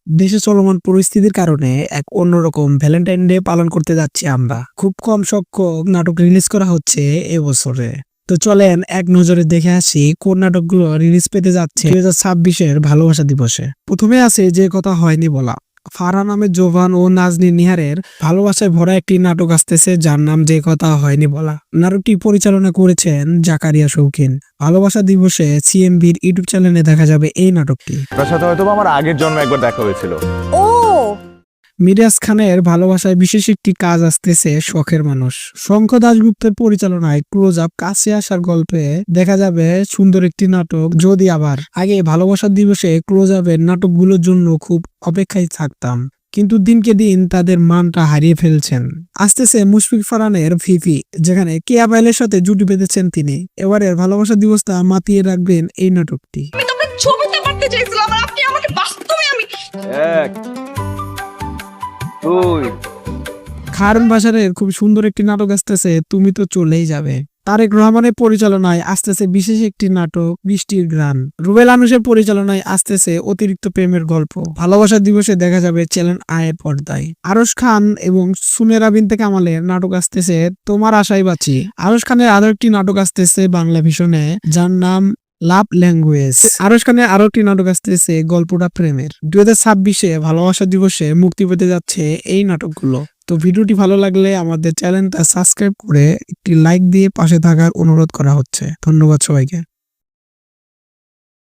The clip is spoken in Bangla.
দেশে চলমান পরিস্থিতির কারণে এক অন্যরকম ভ্যালেন্টাইন ডে পালন করতে যাচ্ছি আমরা। খুব কম সংখ্যক নাটক রিলিজ করা হচ্ছে এবছরে। তো চলেন এক নজরে দেখে আসি কোন নাটকগুলো রিলিজ পেতে যাচ্ছে 2026-এর ভালোবাসা দিবসে। প্রথমে আছে যে কথা হয়নি বলা। ফারহান আহমেদ জোভান ও নাজনীন নিহারের ভালোবাসায় ভরা একটি নাটক আসতেছে, যার নাম যে কথা হয়নি বলা। নাটকটি পরিচালনা করেছেন জাকারিয়া শৌখিন। ভালোবাসা দিবসে সিএমবির ইউটিউব চ্যানেলে দেখা যাবে এই নাটকটি। তার সাথে হয়তো আমার আগের জন্মে একবার দেখা হয়েছিল। মিরাজ খানের ভালোবাসায় বিশেষ একটি কাজ আসতেছে শখের মানুষ। শঙ্খ দাশগুপ্তের পরিচালনায় ক্লোজ আপ কাছে আসার গল্পে দেখা যাবে সুন্দর একটি নাটক যদি আবার। আগে ভালোবাসা দিবসে ক্লোজ আপের নাটকগুলোর জন্য খুব অপেক্ষায় থাকতাম, কিন্তু দিনকে দিন তাদের মানটা হারিয়ে ফেলছেন। আসতেছে মুশফিক ফারহানের ফিফি, যেখানে কেয়া পায়েলের সাথে জুটি বেঁধেছেন তিনি। এবারের ভালোবাসা দিবসটা মাতিয়ে রাখবেন এই নাটকটি। খারুন বাশারের খুব সুন্দর একটি নাটক আসতেছে তুমি তো চলেই যাবে। তারেক রহমানের পরিচালনায় আসতেছে বিশেষ একটি নাটক বৃষ্টির গান। রুবেল আনুশের পরিচালনায় আসতেছে অতিরিক্ত প্রেমের গল্প। ভালোবাসা দিবসে দেখা যাবে চ্যানেল আয়ের পর্দায়। আরশ খান এবং সুনেরা বিনতে কামালের নাটক আসতেছে তোমার আশায় বাঁচি। আরশ খানের আরো একটি নাটক আসতেছে বাংলা ভিশনে, যার নাম লাভ ল্যাঙ্গুয়েজ। আরশ খানের আরো একটি নাটক আসতেছে গল্পটা প্রেমের। 2026-এ ভালোবাসা দিবসে মুক্তি পেতে যাচ্ছে এই নাটকগুলো। তো ভিডিওটি ভালো লাগলে আমাদের চ্যানেলটা সাবস্ক্রাইব করে একটি লাইক দিয়ে পাশে থাকার অনুরোধ করা হচ্ছে। ধন্যবাদ সবাইকে।